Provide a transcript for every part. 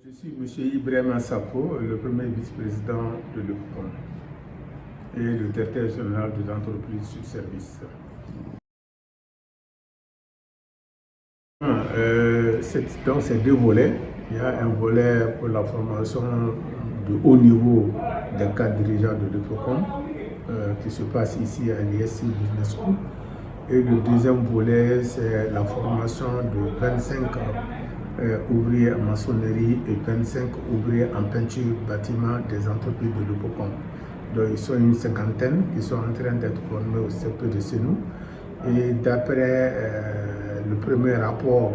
Je suis M. Ibrahima Sako, le premier vice-président de l'EPCOM et le directeur général des entreprises sur service. Dans ces deux volets, il y a un volet pour la formation de haut niveau des cadres dirigeants de l'EPCOM qui se passe ici à l'ISC Business School. Et le deuxième volet, c'est la formation de 25 ouvriers en maçonnerie et 25 ouvriers en peinture bâtiment des entreprises de l'EPCOM. Donc ils sont une cinquantaine qui sont en train d'être formés au CP de Senou. Et d'après le premier rapport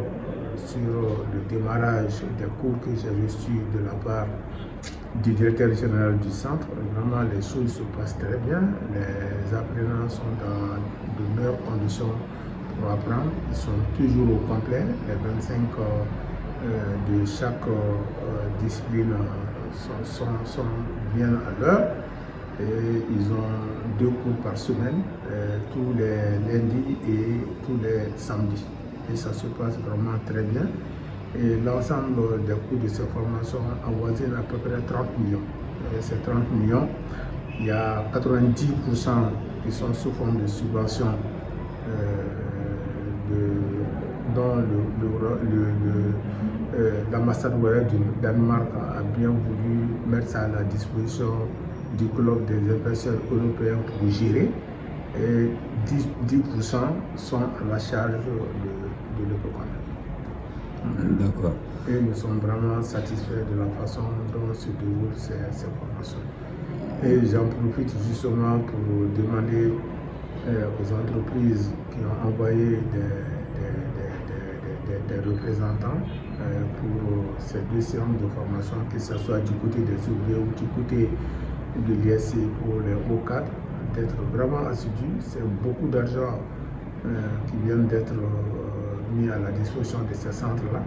sur le démarrage des cours que j'ai reçus de la part du directeur général du centre, vraiment les choses se passent très bien. Les apprenants sont dans de meilleures conditions pour apprendre. Ils sont toujours au complet. Les 25 de chaque discipline sont bien à l'heure. Et ils ont 2 cours par semaine, tous les lundis et tous les samedis. Et ça se passe vraiment très bien. Et l'ensemble des coûts de ces formations avoisine à peu près 30 millions. Et ces 30 millions, il y a 90% qui sont sous forme de subventions dont l'ambassade royale du Danemark a bien voulu mettre ça à la disposition du club des investisseurs européens pour gérer. Et 10% sont à la charge de l'EPCOM. D'accord. Et nous sommes vraiment satisfaits de la façon dont se déroulent ces formations. Et j'en profite justement pour demander aux entreprises qui ont envoyé des représentants pour ces 2 séances de formation, que ce soit du côté des ouvriers ou du côté de l'ISC pour les hauts cadres, d'être vraiment assidus. C'est beaucoup d'argent qui viennent d'être mis à la disposition de ces centres-là.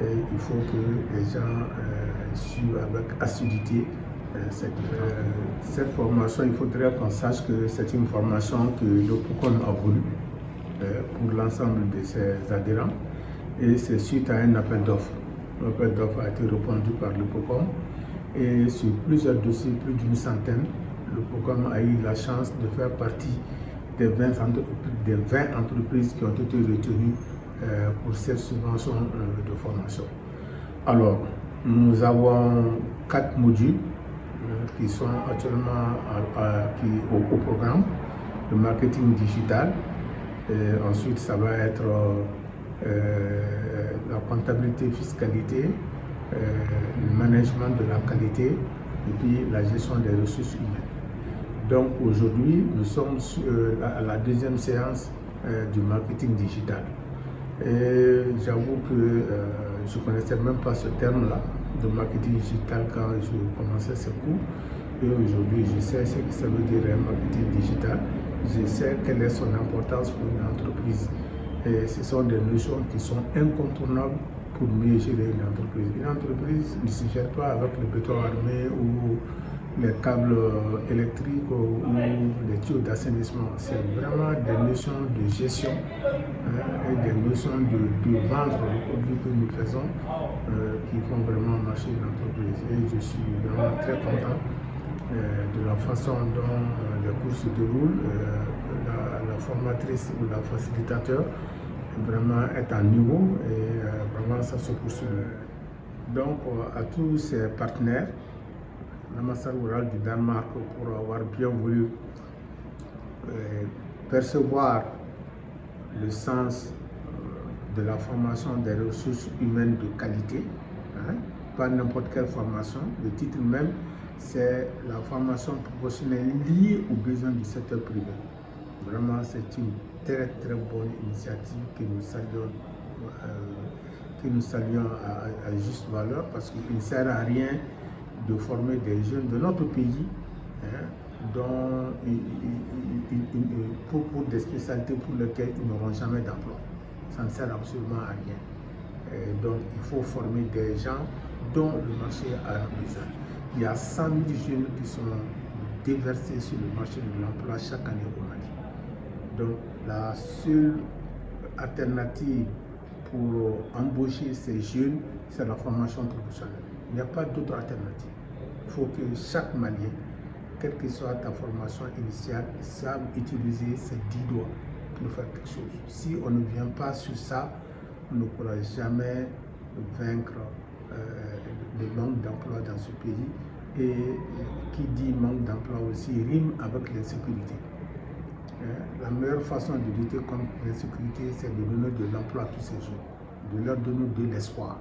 Et il faut que les gens suivent avec assiduité cette formation. Il faudrait qu'on sache que c'est une formation que l'EPCOM a voulu pour l'ensemble de ses adhérents. Et c'est suite à un appel d'offres. L'appel d'offres a été répondu par l'EPCOM. Et sur plusieurs dossiers, plus d'une centaine, l'EPCOM a eu la chance de faire partie des 20 entreprises qui ont été retenues pour cette subvention de formation. Alors, nous avons 4 modules qui sont actuellement au programme. Le marketing digital, et ensuite ça va être la comptabilité fiscalité, le management de la qualité et puis la gestion des ressources humaines. Donc aujourd'hui, nous sommes à la 2e séance du marketing digital. Et j'avoue que je ne connaissais même pas ce terme-là de marketing digital quand je commençais ces cours. Et aujourd'hui, je sais ce que ça veut dire un marketing digital. Je sais quelle est son importance pour une entreprise. Et ce sont des notions qui sont incontournables pour mieux gérer une entreprise. Une entreprise ne se gère pas avec le béton armé ou les câbles électriques ou les tuyaux d'assainissement. C'est vraiment des notions de gestion et des notions de vendre le produit que nous faisons qui font vraiment marcher l'entreprise. Et je suis vraiment très content de la façon dont les cours se déroulent. La formatrice ou la facilitateur vraiment est à niveau et vraiment ça se poursuit. Donc à tous ces partenaires, l'ambassade rurale du Danemark pour avoir bien voulu percevoir le sens de la formation des ressources humaines de qualité, pas n'importe quelle formation. Le titre même, c'est la formation professionnelle liée aux besoins du secteur privé. Vraiment, c'est une très très bonne initiative que nous saluons à juste valeur, parce qu'il ne sert à rien de former des jeunes de notre pays pour des spécialités pour lesquelles ils n'auront jamais d'emploi. Ça ne sert absolument à rien. Donc il faut former des gens dont le marché a besoin. Il y a 100 000 jeunes qui sont déversés sur le marché de l'emploi chaque année au Mali. Donc la seule alternative pour embaucher ces jeunes, c'est la formation professionnelle. Il n'y a pas d'autre alternative. Il faut que chaque Malien, quelle que soit ta formation initiale, sache utiliser ses 10 doigts pour faire quelque chose. Si on ne vient pas sur ça, on ne pourra jamais vaincre le manque d'emploi dans ce pays. Et qui dit manque d'emploi aussi rime avec l'insécurité. La meilleure façon de lutter contre l'insécurité, c'est de donner de l'emploi à tous ces jeunes, de leur donner de l'espoir.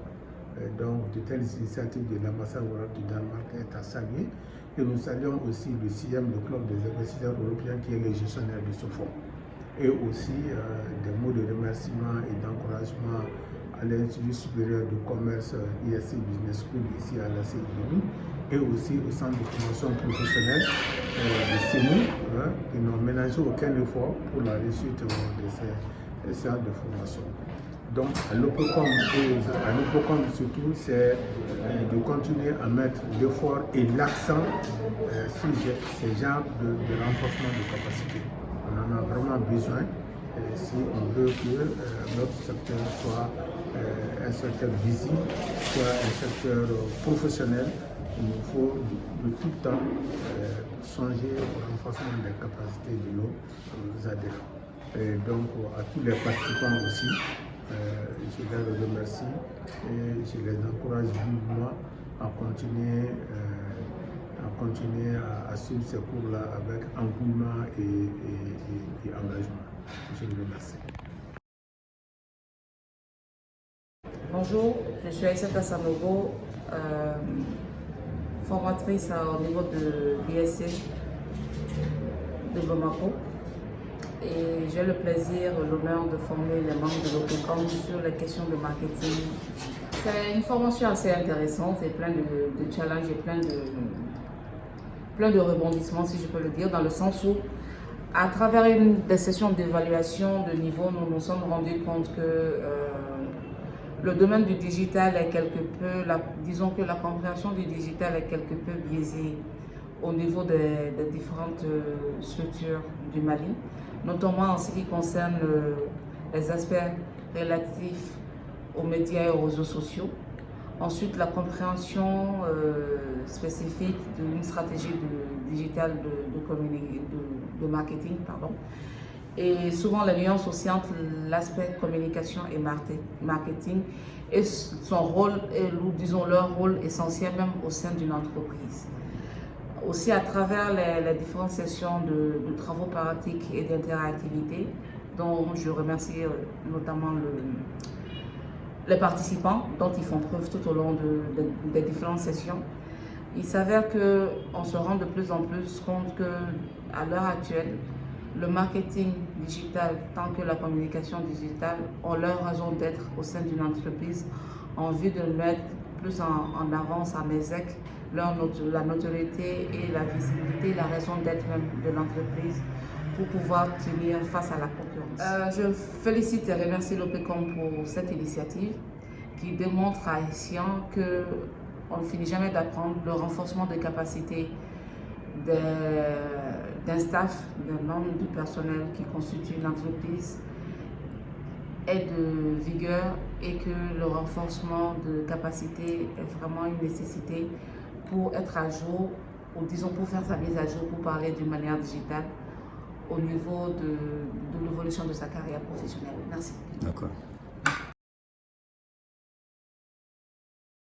Donc, de telles initiatives de l'ambassade du Danemark est à saluer. Et nous saluons aussi le CIEM, le Club des investisseurs européens, qui est le gestionnaire de ce fonds. Et aussi des mots de remerciement et d'encouragement à l'Institut supérieur de commerce ISC Business School ici à la CIDOMI, et aussi au centre de formation professionnelle de CENI, qui n'ont ménagé aucun effort pour la réussite de ces séances de formation. Donc, à l'OPECOM surtout, c'est de continuer à mettre l'effort et l'accent sur ces genres de renforcement de capacité. On en a vraiment besoin si on veut que notre secteur soit un secteur visible, soit un secteur professionnel. Il nous faut de tout le temps songer au renforcement des capacités de nos adhérents. Et donc, à tous les participants aussi, je les remercie et je les encourage vivement à continuer à suivre ces cours-là avec engouement et engagement. Je vous remercie. Bonjour, je suis Aïssata Sanogo, formatrice au niveau de l'ISC de Bamako. Et j'ai le plaisir, l'honneur de former les membres de l'OPECOM sur les questions de marketing. C'est une formation assez intéressante et plein de challenges et plein de rebondissements, si je peux le dire, dans le sens où, à travers des sessions d'évaluation de niveau, nous nous sommes rendus compte que le domaine du digital est quelque peu, disons que la compréhension du digital est quelque peu biaisée au niveau des différentes structures du Mali, notamment en ce qui concerne les aspects relatifs aux médias et aux réseaux sociaux. Ensuite, la compréhension spécifique d'une stratégie digitale de marketing. Et souvent, la nuance aussi entre l'aspect communication et marketing et son rôle, disons leur rôle essentiel même au sein d'une entreprise. Aussi à travers les différentes sessions de travaux pratiques et d'interactivité, dont je remercie notamment les participants, dont ils font preuve tout au long des différentes sessions. Il s'avère qu'on se rend de plus en plus compte qu'à l'heure actuelle, le marketing digital, tant que la communication digitale, ont leur raison d'être au sein d'une entreprise en vue de mettre plus en avance à MESEC la notoriété et la visibilité, la raison d'être même de l'entreprise pour pouvoir tenir face à la concurrence. Je félicite et remercie l'OPECOM pour cette initiative qui démontre à Haïtiens qu'on ne finit jamais d'apprendre. Le renforcement des capacités d'un staff, d'un membre du personnel qui constitue l'entreprise est de vigueur et que le renforcement de capacité est vraiment une nécessité pour être à jour, ou disons pour faire sa mise à jour, pour parler d'une manière digitale au niveau de l'évolution de sa carrière professionnelle. Merci. D'accord.